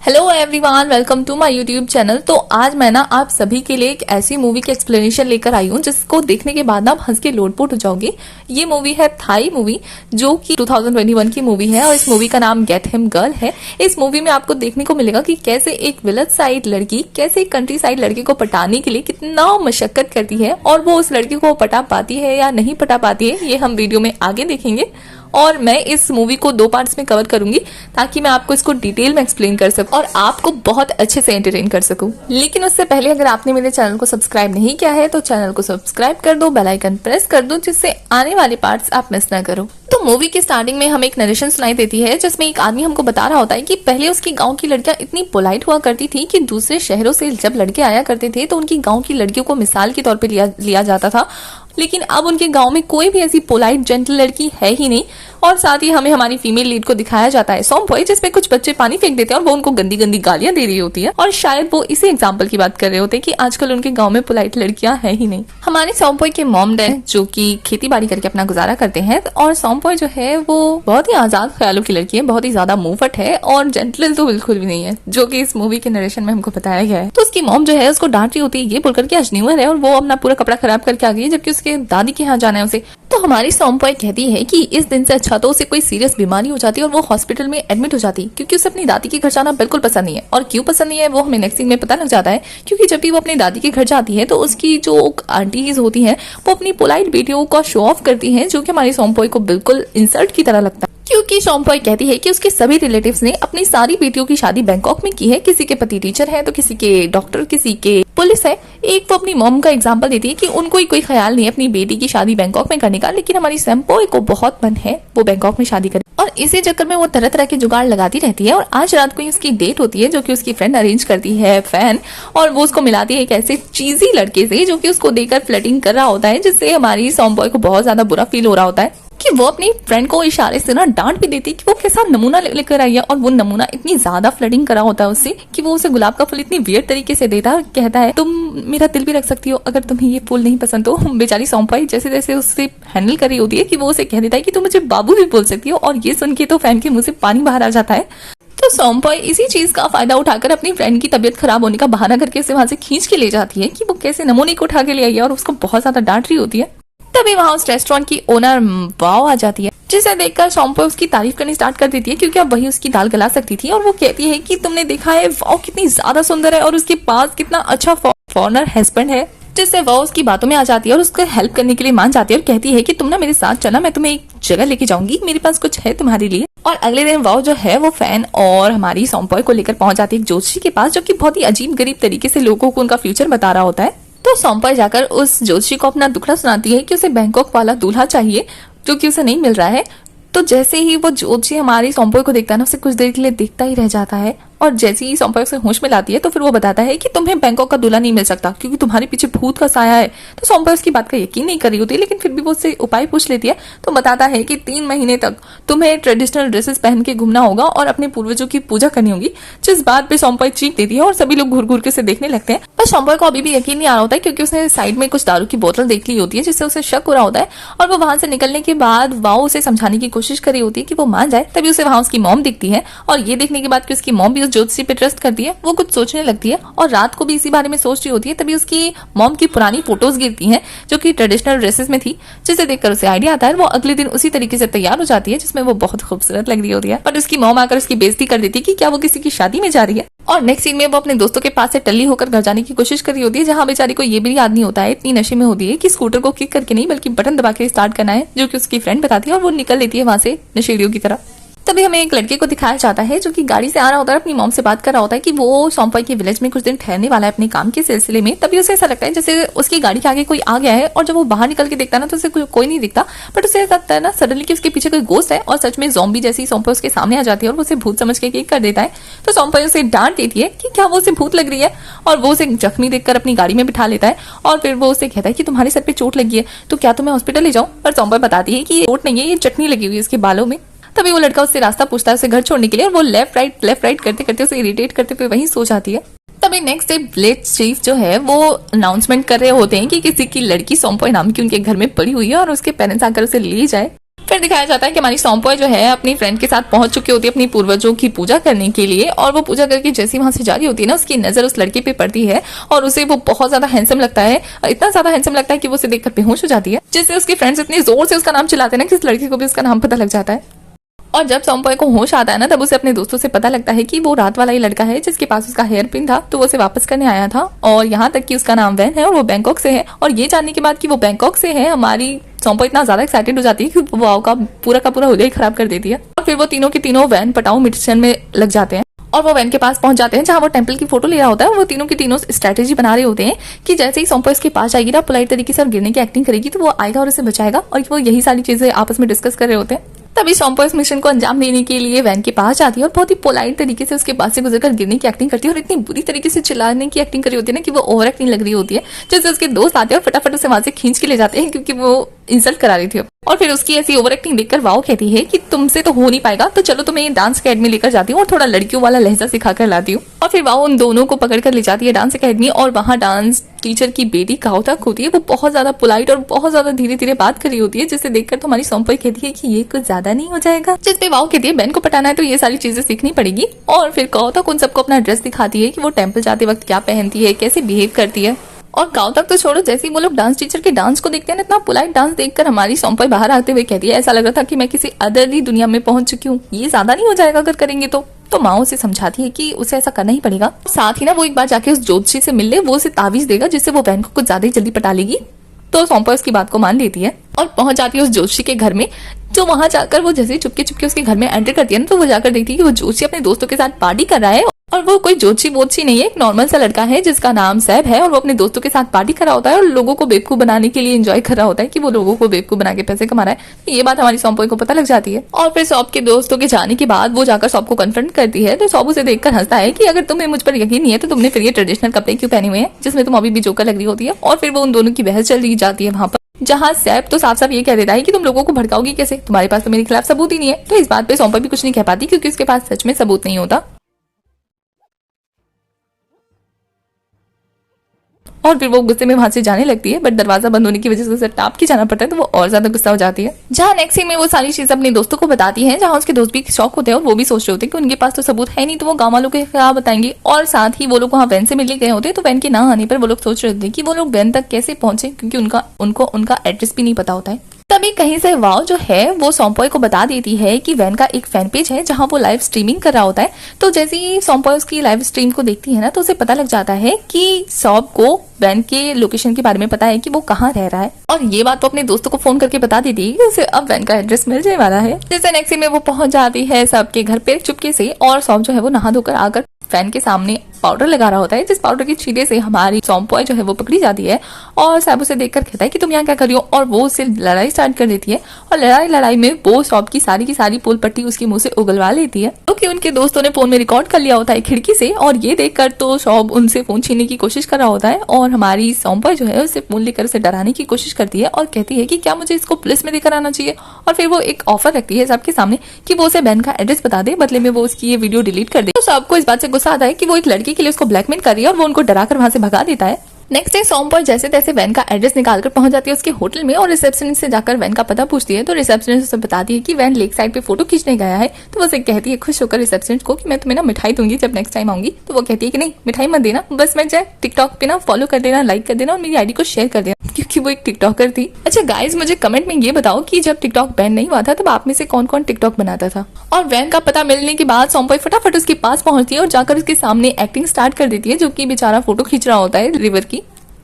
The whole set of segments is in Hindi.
Hello everyone, welcome to my YouTube channel. तो आज मैं ना आप सभी के लिए एक ऐसी मूवी की एक्सप्लेनेशन लेकर आई हूँ जिसको देखने के बाद ना आप हंस के लोटपोट हो जाओगे। ये मूवी है थाई मूवी, जो कि 2021 की मूवी है और इस मूवी का नाम गेट हिम गर्ल है। इस मूवी में आपको देखने को मिलेगा कि कैसे एक विलेज साइड लड़की कैसे एक कंट्री साइड लड़के को पटाने के लिए कितना मशक्कत करती है और वो उस लड़की को पटा पाती है या नहीं पटा पाती है, ये हम वीडियो में आगे देखेंगे। और मैं इस मूवी को 2 पार्ट्स में कवर करूंगी ताकि मैं आपको इसको डिटेल में एक्सप्लेन कर सकूं और आपको बहुत अच्छे से एंटरटेन कर सकूं। लेकिन उससे पहले अगर आपने मेरे चैनल को सब्सक्राइब नहीं किया है तो चैनल को सब्सक्राइब कर दो, बेल आइकन प्रेस कर दो जिससे आने वाले पार्ट्स आप मिस ना करो। तो मूवी की स्टार्टिंग में हमें एक नरेशन सुनाई देती है जिसमें एक आदमी हमको बता रहा होता है कि पहले उसकी गांव की लड़कियां इतनी पोलाइट हुआ करती थी कि दूसरे शहरों से जब लड़के आया करते थे तो उनकी गांव की लड़कियों को मिसाल के तौर पे लिया जाता था। लेकिन अब उनके गांव में कोई भी ऐसी पोलाइट जेंटल लड़की है ही नहीं। और साथ ही हमें हमारी फीमेल लीड को दिखाया जाता है सॉम्पॉय, जिसपे कुछ बच्चे पानी फेंक देते हैं और वो उनको गंदी गंदी गालियां दे रही होती है और शायद वो इसी एग्जाम्पल की बात कर रहे होते हैं कि आजकल उनके गांव में पोलाइट लड़कियां है ही नहीं। हमारे सॉम्पॉय के मॉम डैड जो कि खेती बाड़ी करके अपना गुजारा करते हैं और सॉम्पॉय जो है वो बहुत ही आजाद ख्यालों की लड़की है, बहुत ही ज्यादा मुंहफट है और जेंटल तो बिल्कुल भी नहीं है, जो कि इस मूवी के नरेशन में हमको बताया गया है। तो उसकी मॉम जो है उसको डांट रही होती है ये बोलकर कि आज न्यू ईयर है और वो अपना पूरा कपड़ा खराब करके आ गई है जबकि उसके दादी के यहाँ जाना है उसे। तो हमारी सॉम्पॉय कहती है कि इस दिन से अच्छा तो उसे कोई सीरियस बीमारी हो जाती है और वो हॉस्पिटल में एडमिट हो जाती, क्योंकि उसे अपनी दादी के घर जाना बिल्कुल पसंद नहीं है। और क्यों पसंद नहीं है वो हमें नेक्स्ट सीन में पता लग जाता है, क्योंकि जब भी वो अपनी दादी के घर जाती है तो उसकी जो आंटीज होती हैं वो अपनी पोलाइट बेटियों का शो ऑफ करती हैं, जो कि हमारी सॉम्पॉय को बिल्कुल इंसल्ट की तरह लगता है। क्योंकि सॉम्पॉय कहती है कि उसके सभी रिलेटिव्स ने अपनी सारी बेटियों की शादी बैंकॉक में की है, किसी के पति टीचर है तो किसी के डॉक्टर, किसी के पुलिस है। एक वो अपनी मॉम का एग्जांपल देती है कि उनको ही कोई ख्याल नहीं है अपनी बेटी की शादी बैंकॉक में करने का, लेकिन हमारी सॉम्पॉय को बहुत मन है वो बैंकॉक में शादी करे और इसी चक्कर में वो तरह तरह के जुगाड़ लगाती रहती है। और आज रात को उसकी डेट होती है जो कि उसकी फ्रेंड अरेंज करती है फैन, और वो उसको मिलाती है एक ऐसे चीजी लड़के से जो कि उसको देखकर फ्लर्टिंग कर रहा होता है, जिससे हमारी सॉम्पॉय को बहुत ज्यादा बुरा फील हो रहा होता है कि वो अपनी फ्रेंड को इशारे से ना डांट भी देती है कि वो कैसा नमूना लेकर आई है। और वो नमूना इतनी ज्यादा फ्लर्टिंग करा होता है उससे कि वो उसे गुलाब का फूल इतनी वियर्ड तरीके से देता है, कहता है तुम मेरा दिल भी रख सकती हो अगर तुम्हें ये फूल नहीं पसंद तो। बेचारी सॉम्पॉय जैसे जैसे उससे हैंडल कर रही होती है कि वो उसे कह देता है कि तुम मुझे बाबू भी बोल सकती हो, और ये सुन के तो फैन के मुंह से पानी बाहर आ जाता है। तो सॉम्पॉय इसी चीज का फायदा उठाकर अपनी फ्रेंड की तबीयत खराब होने का बहाना करके उसे वहां से खींच के ले जाती है कि वो कैसे नमूने को उठा के ले आई है और उसको बहुत ज्यादा डांट रही होती है। तभी वहां उस रेस्टोरेंट की ओनर वाओ आ जाती है, जिसे देखकर सॉम्पॉय उसकी तारीफ करनी स्टार्ट कर देती है क्योंकि अब वही उसकी दाल गला सकती थी। और वो कहती है कि तुमने देखा है वाओ कितनी ज्यादा सुंदर है और उसके पास कितना अच्छा फॉरेनर हस्बैंड है, जिससे वो उसकी बातों में आ जाती है और उसको हेल्प करने के लिए मान जाती है और कहती है कि तुम ना मेरे साथ चला, मैं तुम्हें एक जगह लेके जाऊंगी, मेरे पास कुछ है तुम्हारे लिए। और अगले दिन वो जो है वो फैन और हमारी सॉम्पॉय को लेकर पहुंच जाती है एक ज्योतिषी के पास, जो कि बहुत ही अजीब गरीब तरीके से लोगों को उनका फ्यूचर बता रहा होता है। तो सॉम्पॉय जाकर उस ज्योतिषी को अपना दुखड़ा सुनाती है कि उसे बैंकॉक वाला दूल्हा चाहिए जो कि उसे नहीं मिल रहा है। तो जैसे ही वो ज्योतिषी हमारी सॉम्पॉय को देखता है ना, उसे कुछ देर के लिए देखता ही रह जाता है और जैसे ही सॉम्पॉय उसे होश में लाती है तो फिर वो बताता है कि तुम्हें बैंकॉक का दूल्हा नहीं मिल सकता क्योंकि तुम्हारे पीछे भूत का साया है। तो सॉम्पॉय उसकी बात का यकीन नहीं कर रही होती, लेकिन फिर भी वो उससे उपाय पूछ लेती है। तो बताता है कि 3 महीने तक तुम्हें ट्रेडिशनल ड्रेसेस पहन के घूमना होगा और अपने पूर्वजों की पूजा करनी होगी, जिस बात पे सॉम्पॉय चीख देती है और सभी लोग घूर घूर के उसे देखने लगते हैं। पर सॉम्पॉय को अभी भी यकीन नहीं आ रहा होता है क्योंकि उसने साइड में कुछ दारू की बोतल देख ली होती है जिससे उसे शक हो रहा होता है। और वो वहां से निकलने के बाद वाओ उसे समझाने की कोशिश कर रही होती है कि वो मान जाए, तभी उसे वहां उसकी मॉम दिखती है और ये देखने के बाद कि उसकी मॉम भी उस ज्योतिषी पे ट्रस्ट करती है, वो कुछ सोचने लगती है और रात को भी इसी बारे में सोच रही होती है। तभी उसकी मॉम की पुरानी फोटोज गिरती हैं जो कि ट्रेडिशनल ड्रेसेस में थी, जिसे देखकर उसे आइडिया आता है। वो अगले दिन उसी तरीके से तैयार हो जाती है जिसमें वो बहुत खूबसूरत लग रही होती है, पर उसकी मॉम आकर उसकी बेइज्जती कर देती है कि क्या वो किसी की शादी में जा रही है। और नेक्स्ट सीन में वो अपने दोस्तों के पास से टल्ली होकर घर जाने की कोशिश कर रही होती है, जहां बेचारी को ये भी याद नहीं होता है, इतनी नशे में होती है कि स्कूटर को किक करके नहीं बल्कि बटन दबा के स्टार्ट करना है, जो कि उसकी फ्रेंड बताती है और वो निकल लेती है वहां से नशेड़ियों की तरह। तभी हमें एक लड़के को दिखाया जाता है जो कि गाड़ी से आ रहा होता है, अपनी मॉम से बात कर रहा होता है कि वो सॉम्पॉय के विलेज में कुछ दिन ठहरने वाला है अपने काम के सिलसिले में। तभी उसे ऐसा लगता है जैसे उसकी गाड़ी के आगे कोई आ गया है और जब वो बाहर निकल के देखता है ना तो उसे कोई नहीं दिखता, बट उसे ऐसा लगता है ना सडनली कि उसके पीछे कोई गोस्ट है और सच में ज़ॉम्बी जैसी सॉम्पॉय उसके सामने आ जाती है और वो उसे भूत समझ के कर देता है। तो सॉम्पॉय उसे डांट देती है कि क्या वो उसे भूत लग रही है और वो उसे जख्मी देखकर अपनी गाड़ी में बिठा लेता है और फिर वो उसे कहता है कि तुम्हारे सर पे चोट लगी है तो क्या तुम्हें हॉस्पिटल ले जाऊं। पर सॉम्पॉय बताती है कि ये चोट नहीं है, ये चटनी लगी हुई है इसके बालों में। तभी वो लड़का उससे रास्ता पूछता है उसे घर छोड़ने के लिए और वो लेफ्ट राइट करते करते उसे इरिटेट करते हुए वहीं सो जाती है। तभी नेक्स्ट डे विलेज चीफ जो है वो अनाउंसमेंट कर रहे होते हैं कि किसी की लड़की सॉम्पॉय नाम की उनके घर में पड़ी हुई है और उसके पेरेंट्स आकर उसे ले जाए। फिर दिखाया जाता है कि हमारी सौंपॉय जो है अपनी फ्रेंड के साथ पहुंच चुकी होती है अपनी पूर्वजों की पूजा करने के लिए, और वो पूजा करके जैसे वहां से जारी होती है ना, उसकी नजर उस लड़के पे पड़ती है और उसे वो बहुत ज्यादा हैंडसम लगता है, इतना ज्यादा हैंडसम लगता है कि वो उसे देखकर बेहोश हो जाती है, जिससे उसके फ्रेंड्स इतनी जोर से उसका नाम चिल्लाते हैं ना कि उस लड़के को भी उसका नाम पता लग जाता है। और जब सौंपॉय को होश आता है ना, तब उसे अपने दोस्तों से पता लगता है कि वो रात वाला ही लड़का है जिसके पास उसका हेयर पिन था, तो वो उसे वापस करने आया था, और यहाँ तक कि उसका नाम वैन है और वो बैंकॉक से है। और ये जानने के बाद कि वो बैंकॉक से है, हमारी सौंपॉय इतना ज्यादा एक्साइटेड हो जाती है कि वो वाव का पूरा हुलिया ही खराब कर देती है। और फिर वो तीनों के तीनों वैन पटाओ मिशन में लग जाते हैं और वो वैन के पास पहुंच जाते हैं जहां वो टेंपल की फोटो ले रहा होता है। वो तीनों के तीनों स्ट्रेटेजी बना रहे होते हैं कि जैसे ही सौंपॉय उसके पास आएगी ना, पोलाइट तरीके से और गिरने की एक्टिंग करेगी, तो वो आएगा और उसे बचाएगा, और वो यही सारी चीजें आपस में डिस्कस कर रहे होते हैं। तभी सौंपॉय इस मिशन को अंजाम देने के लिए वैन के पास जाती है और बहुत ही पोलाइट तरीके से उसके पास से गुजरकर गिरने की एक्टिंग करती है, और इतनी बुरी तरीके से चिल्लाने की एक्टिंग करी होती है ना कि वो ओवर एक्टिंग लग रही होती है, जिससे उसके दोस्त आते हैं और फटाफट उसे वहां से खींच के ले जाते हैं क्योंकि वो इंसल्ट करा रही थी। और फिर उसकी ऐसी ओवर एक्टिंग देखकर वाओ कहती है कि तुमसे तो हो नहीं पाएगा, तो चलो तुम्हें डांस अकेडमी लेकर जाती हूँ और थोड़ा लड़कियों वाला लहजा सिखा कर लाती हूँ। और फिर वाओ उन दोनों को पकड़ कर ले जाती है डांस अकेडमी, और वहाँ डांस टीचर की बेटी काउतक होती है, वो बहुत ज्यादा पोलाइट और बहुत ज्यादा धीरे धीरे बात कर रही होती है, जिसे देखकर तो हमारी सौंपॉय कहती है कि ये कुछ ज्यादा नहीं हो जाएगा, जिसपे वाओ कहती है बैन को पटाना है तो ये सारी चीजें सीखनी पड़ेगी। और फिर काउतक उन सबको अपना ड्रेस दिखाती है कि वो टेंपल जाते वक्त क्या पहनती है, कैसे बिहेव करती है। और गाँव तक तो छोड़ो, जैसे ही वो लोग डांस टीचर के डांस को देखते हैं ना, इतना पोलाइट डांस देखकर हमारी सौंपॉय बाहर आते हुए कहती है ऐसा लग रहा था कि मैं किसी अदर ही दुनिया में पहुंच चुकी हूँ, ये ज्यादा नहीं हो जाएगा अगर करेंगे तो माँ उसे समझाती है कि उसे ऐसा करना ही पड़ेगा। साथ ही ना वो एक बार जाके उस ज्योतिषी से मिल ले, वो उसे तावीज देगा जिससे वो वैन को कुछ ज्यादा ही जल्दी पटा लेगी। तो सौंपॉय उसकी बात को मान लेती है और पहुंच जाती है उस ज्योतिषी के घर में। जो वहां जाकर वो जैसे चुपके चुपके उसके घर में एंटर करती है ना, तो वो जाकर देखती है कि वो ज्योतिषी अपने दोस्तों के साथ पार्टी कर रहा है, और वो कोई ज्योतिषी वोतिषी नहीं है, एक नॉर्मल सा लड़का है जिसका नाम सैब है, और वो अपने दोस्तों के साथ पार्टी कर रहा होता है और लोगों को बेवकूफ बनाने के लिए एंजॉय कर रहा होता है कि वो लोगों को बेवकूफ बना के पैसे कमा रहा है। ये बात हमारी सौंपॉय को पता लग जाती है, और फिर सौंप के दोस्तों के जाने के बाद वो जाकर सौंप को कन्फ्रंट करती है। तो सौंप उसे देखकर हंसता है कि अगर तुम्हें मुझ पर यकीन नहीं है तो तुमने फिर ये ट्रेडिशनल कपड़े क्यों पहने हुए हैं जिसमें तुम अभी भी जोकर लग रही होती है। और फिर वो उन दोनों की बहस चल रही जाती है वहां पर, जहाँ सैब तो साफ साफ ये कह देता है कि तुम लोगों को भड़काओगी कैसे, तुम्हारे पास तो मेरे खिलाफ सबूत ही नहीं है। तो इस बात पे सौंपॉय भी कुछ नहीं कह पाती क्योंकि उसके पास सच में सबूत नहीं होता। और फिर वो गुस्से में वहां से जाने लगती है, बट दरवाजा बंद होने की वजह से उसे टाप के जाना पड़ता है, तो वो और ज्यादा गुस्सा हो जाती है। जहाँ नेक्स्ट सीन में वो सारी चीजें अपने दोस्तों को बताती है, जहाँ उसके दोस्त भी शौक होते हैं और वो भी सोच रहे होते हैं कि उनके पास तो सबूत है नहीं, तो वो गाँव वालों को क्या बताएंगे। और साथ ही वो लोग वहाँ वैन से मिलने गए होते हैं, तो वैन के ना आने पर वो लोग सोच रहे होते कि वो लोग वैन तक कैसे पहुंचे, क्योंकि उनका एड्रेस भी नहीं पता होता है। तभी कहीं से वाव जो है वो सौंपॉय को बता देती है कि वैन का एक फैन पेज है जहां वो लाइव स्ट्रीमिंग कर रहा होता है। तो जैसे ही सौंपॉय उसकी लाइव स्ट्रीम को देखती है ना, तो उसे पता लग जाता है कि सौंप को वैन के लोकेशन के बारे में पता है कि वो कहाँ रह रहा है, और ये बात वो अपने दोस्तों को फोन करके बता देती है कि उसे अब वैन का एड्रेस मिल जाने वाला है। जैसे नेक्स्ट में वो पहुंच जाती है सबके घर पे चुपके से, और सौंप जो है वो नहा धोकर आकर फैन के सामने पाउडर लगा रहा होता है, जिस पाउडर की छींटे से हमारी सौंपॉय जो है वो पकड़ी जाती है। और सैब उसे देखकर कहता है कि तुम यहाँ क्या कर रही हो, और वो उससे लड़ाई स्टार्ट कर देती है। और लड़ाई में वो सौंप की सारी पोल पट्टी उसके मुंह से उगलवा लेती है, क्योंकि उनके दोस्तों ने फोन में रिकॉर्ड कर लिया होता है खिड़की से। और ये देखकर तो सौंप उनसे फोन छीनने की कोशिश कर रहा होता है, और हमारी सौंपॉय जो है उसे फोन लेकर उसे डराने की कोशिश करती है और कहती है कि क्या मुझे इसको पुलिस में लेकर आना चाहिए। और फिर वो एक ऑफर रखती है सबके सामने कि वो उसे वैन का एड्रेस बता दे, बदले में वो उसकी ये वीडियो डिलीट कर दे। तो सबको इस बात से गुस्सा आता है कि वो एक लड़की के लिए उसको ब्लैकमेल कर रही है, और वो उनको डराकर वहां से भगा देता है। नेक्स्ट डे सौंपॉय जैसे तैसे वैन का एड्रेस निकालकर पहुंच जाती है उसके होटल में, और रिसेप्शनिस्ट से जाकर वैन का पता पूछती है। तो रिसेप्शनिस्ट उसे बताती है कि वैन लेक साइड पे फोटो खींचने गया है। तो वो उसे कहती है खुश होकर रिसेप्शनिस्ट को कि मैं तुम्हें ना मिठाई दूंगी जब नेक्स्ट टाइम आऊंगी। तो वो कहती है कि नहीं, मिठाई मत देना, बस मैं जाए टिकटॉक पे ना फॉलो कर देना, लाइक कर देना और मेरी आईडी को शेयर कर देना, क्योंकि वो एक टिकटॉकर थी। अच्छा गाइज, मुझे कमेंट में ये बताओ कि जब टिकटॉक बैन नहीं हुआ था तब आप में से कौन कौन टिकटॉक बनाता था। और वैन का पता मिलने के बाद सौंपॉय फटाफट उसके पास पहुंचती है और जाकर उसके सामने एक्टिंग स्टार्ट कर देती है, जो कि बेचारा फोटो खींच रहा होता है रिवर की।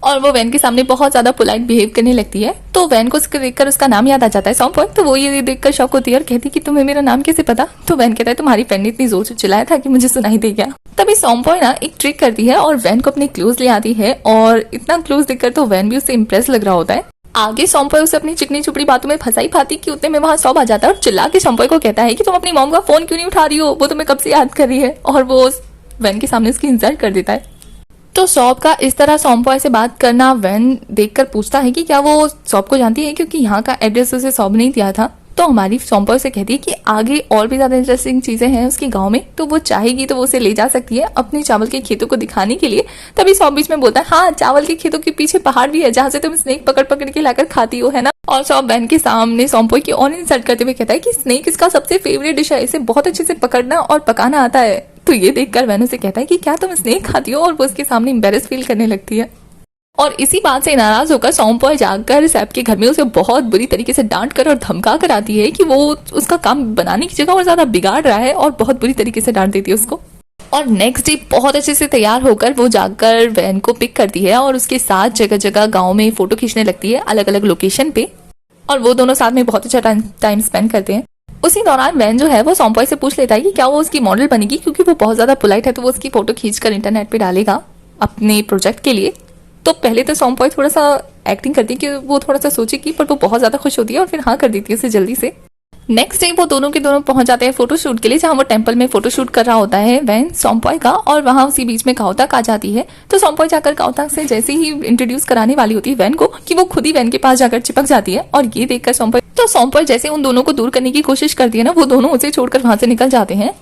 और वो वैन के सामने बहुत ज्यादा पोलाइट बिहेव करने लगती है। तो वैन को देखकर उसका नाम याद आ जाता है सौंपॉय। तो वो ये देखकर शॉक होती है और कहती है कि तुम्हें मेरा नाम कैसे पता। तो वैन कहता है तुम्हारी फ्रेंड ने इतनी जोर से चिल्लाया था कि मुझे सुनाई दे गया। तभी सौंपॉय ना एक ट्रिक करती है और वैन को अपने क्लोज ले आती है, और इतना क्लोज देखकर तो वैन भी उससे इम्प्रेस लग रहा होता है। आगे सौंपॉय उसे अपनी चिकनी चुपड़ी बातों में फंसाई फाती कि उतने में वहां सौंप आ जाता है और चिल्ला के सौंपॉय को कहता है कि तुम अपनी मॉम का फोन क्यों नहीं उठा रही हो, वो तुम्हें कब से याद कर रही है। और वो वैन के सामने उसकी इंसल्ट कर देता है। तो सौंप का इस तरह सौंपॉय से बात करना वैन देखकर पूछता है कि क्या वो सौंप को जानती है, क्योंकि यहाँ का एड्रेस उसे सौंप नहीं दिया था। तो हमारी सौंपॉय से कहती है कि आगे और भी ज्यादा इंटरेस्टिंग चीजें हैं उसके गांव में, तो वो चाहेगी तो वो उसे ले जा सकती है अपने चावल के खेतों को दिखाने के लिए। तभी सौंप बीच में बोलता है हाँ, चावल के खेतों के पीछे पहाड़ भी है जहाँ से तुम स्नेक पकड़ पकड़ के लाकर खाती हो, है ना। और सॉम्प वैन के सामने सॉम्पोई की और इंसल्ट करते हुए कहता है कि स्नेक इसका सबसे फेवरेट डिश है, इसे बहुत अच्छे से पकड़ना और पकाना आता है। तो ये देखकर वैन उसे कहता है कि क्या तुम स्नेक खाती हो, और वो उसके सामने एम्बेरस फील करने लगती है। और इसी बात से नाराज होकर सॉम्पोई जाकर सैप के घर में उसे बहुत बुरी तरीके से डांट कर और धमका कर आती है कि वो उसका काम बनाने की जगह और ज्यादा बिगाड़ रहा है, और बहुत बुरी तरीके से डांट देती है उसको। और नेक्स्ट डे बहुत अच्छे से तैयार होकर वो जाकर वैन को पिक करती है और उसके साथ जगह जगह गांव में फोटो खींचने लगती है, अलग अलग लोकेशन पे, और वो दोनों साथ में बहुत अच्छा टाइम स्पेंड करते हैं। उसी दौरान वैन जो है वो सॉम्पोई से पूछ लेता है कि क्या वो उसकी मॉडल बनेगी, क्योंकि वो बहुत ज्यादा पोलाइट है तो वो उसकी फोटो खींचकर इंटरनेट पे डालेगा अपने प्रोजेक्ट के लिए। तो पहले तो सॉम्पोई थोड़ा सा एक्टिंग करती है कि वो थोड़ा सा सोचेगी, पर वो बहुत ज्यादा खुश होती है और फिर हाँ कर देती है उसे जल्दी से। नेक्स्ट डे वो दोनों के दोनों पहुंच जाते हैं फोटोशूट के लिए, जहां वो टेंपल में फोटोशूट कर रहा होता है वैन सॉम्पोई का, और वहां उसी बीच में काओताक आ जाती है। तो सॉम्पोई जाकर काओताक से जैसे ही इंट्रोड्यूस कराने वाली होती है वैन को, कि वो खुद ही वैन के पास जाकर चिपक जाती है। और ये देखकर सॉम्पोई जैसे उन दोनों को दूर करने की कोशिश करती है ना, वो दोनों उसे छोड़कर वहां से निकल जाते हैं।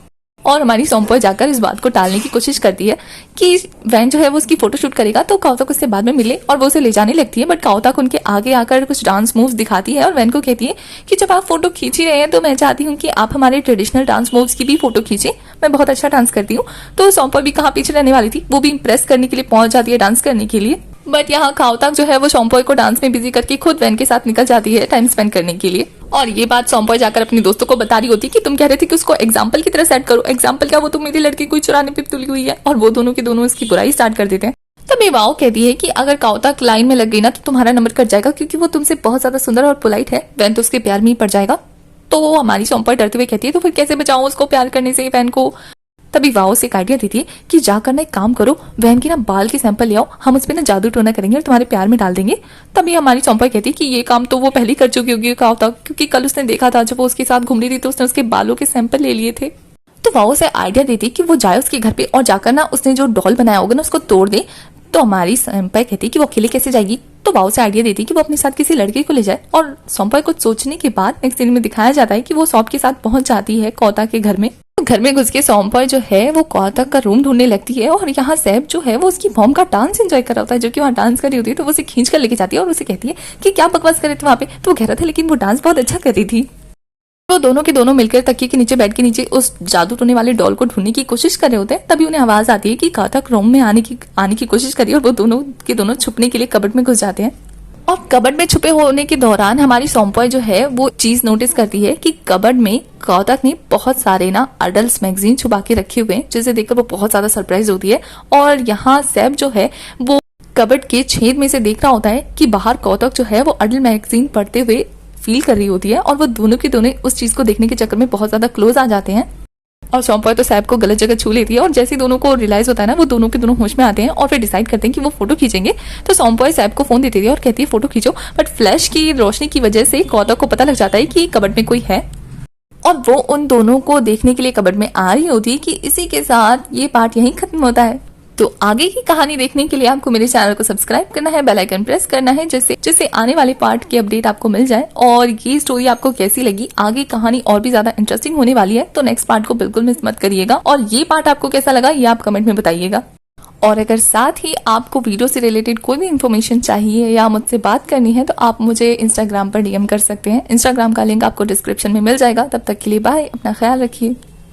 और हमारी सॉम्पोई जाकर इस बात को टालने की कोशिश करती है कि वैन जो है वो उसकी फोटोशूट करेगा तो काओताक उससे बाद में मिले, और वो उसे ले जाने लगती है। बट काओताक उनके आगे आकर कुछ डांस मूव्स दिखाती है और वैन को कहती है कि जब आप फोटो खींच ही रहे हैं तो मैं चाहती हूँ कि आप हमारे ट्रेडिशनल डांस मूव्स की भी फोटो खींचे, मैं बहुत अच्छा डांस करती हूँ। तो सॉम्पोई भी कहाँ पीछे रहने वाली थी, वो भी इम्प्रेस करने के लिए पहुंच जाती है डांस करने के लिए। बट यहाँ काओताक जो है वो सॉम्पोई को डांस में बिजी करके खुद वैन के साथ निकल जाती है टाइम स्पेंड करने के लिए। और ये बात सॉम्पोई जाकर अपने दोस्तों को बता रही होती है कि तुम कह रहे थे कि उसको एग्जाम्पल की तरह सेट करो, एग्जाम्पल क्या, वो तो मेरी लड़की कोई चुराने पे तुली हुई है। और वो दोनों के दोनों इसकी बुराई स्टार्ट कर देते हैं। तभी वाओ कहती है कि अगर काओताक लाइन में लग गई ना तो तुम्हारा नंबर कट जाएगा, क्योंकि वो तुमसे बहुत ज्यादा सुंदर और पोलाइट है, वैन तो उसके प्यार में ही पड़ जाएगा। तो वो हमारी सॉम्पोई डरते हुए कहती है तो फिर कैसे बचाऊं उसको प्यार करने से वैन को। तभी वाओ से एक आइडिया देती है कि जाकर ना एक काम करो, वैन की ना बाल के सैंपल ले आओ, हम उस पर ना जादू टोना करेंगे और तुम्हारे प्यार में डाल देंगे। तभी हमारी सॉम्पोई कहती है कि ये काम तो वो पहले कर चुकी होगी काओताक, क्योंकि कल उसने देखा था जब वो उसके साथ घूम रही थी तो उसने उसके बालों के सैंपल ले लिए थे। तो वाओ से आइडिया देती है कि वो जाए उसके घर पे और जाकर ना उसने जो डॉल बनाया होगा ना उसको तोड़ दे। तो हमारी सॉम्पोई कहती है कि वो अकेले कैसे जाएगी। तो वाओ से आइडिया देती है कि वो अपने साथ किसी लड़के को ले जाए। और सॉम्पोई कुछ सोचने के बाद नेक्स्ट सीन में दिखाया जाता है कि वो सॉप के साथ पहुंच जाती है काओताक के घर में। घर में घुस के सॉम्पोई जो है वो काओताक का रूम ढूंढने लगती है, और यहाँ सैप जो है वो उसकी मॉम का डांस एंजॉय कर रहा होता है, जो कि वहाँ डांस कर रही होती है। तो वो उसे खींच कर लेके जाती है और उसे कहती है कि क्या बकवास कर रहे थे वहाँ पे। तो वो कह रहा था लेकिन वो डांस बहुत अच्छा कर रही थी। वो दोनों के दोनों मिलकर तकिए के नीचे बेड के नीचे उस जादू टोने वाले डॉल को ढूंढने की कोशिश कर रहे होते हैं। तभी उन्हें आवाज आती है कि काओताक रूम में आने की कोशिश करी, और वो दोनों के दोनों छुपने के लिए कबर्ड में घुस जाते हैं। और कबर्ड में छुपे होने के दौरान हमारी सॉम्पोई जो है वो चीज नोटिस करती है कि कबर्ड में काओताक ने बहुत सारे ना अडल्ट मैगजीन छुपा के रखे हुए हैं, जिसे देखकर वो बहुत ज्यादा सरप्राइज होती है। और यहाँ सैप जो है वो कबर्ड के छेद में से देख रहा होता है कि बाहर काओताक जो है वो अडल्ट मैगजीन पढ़ते हुए फील कर रही होती है, और वो दोनों के दोनों उस चीज को देखने के चक्कर में बहुत ज्यादा क्लोज आ जाते हैं। और सॉम्पोई तो सैप को गलत जगह छू लेती है, और जैसे ही दोनों को रियलाइज होता है ना वो दोनों के दोनों होश में आते हैं और फिर डिसाइड करते हैं कि वो फोटो खींचेंगे। तो सॉम्पोई सैप को फोन देती है और कहती है फोटो खींचो, बट फ्लैश की रोशनी की वजह से काओताक को पता लग जाता है कि कबर्ड में कोई है, और वो उन दोनों को देखने के लिए कबर्ड में आ रही होती है। कि इसी के साथ ये पार्ट यहीं खत्म होता है। तो आगे की कहानी देखने के लिए आपको मेरे चैनल को सब्सक्राइब करना है, बेल आइकन प्रेस करना है, जिससे आने वाले पार्ट की अपडेट आपको मिल जाए। और ये स्टोरी आपको कैसी लगी, आगे कहानी और भी ज्यादा इंटरेस्टिंग होने वाली है, तो नेक्स्ट पार्ट को बिल्कुल मिस मत करिएगा। और ये पार्ट आपको कैसा लगा ये आप कमेंट में बताइएगा। और अगर साथ ही आपको वीडियो से रिलेटेड कोई भी इन्फॉर्मेशन चाहिए या मुझसे बात करनी है तो आप मुझे इंस्टाग्राम पर DM कर सकते हैं। इंस्टाग्राम का लिंक आपको डिस्क्रिप्शन में मिल जाएगा। तब तक के लिए बाय, अपना ख्याल रखिए।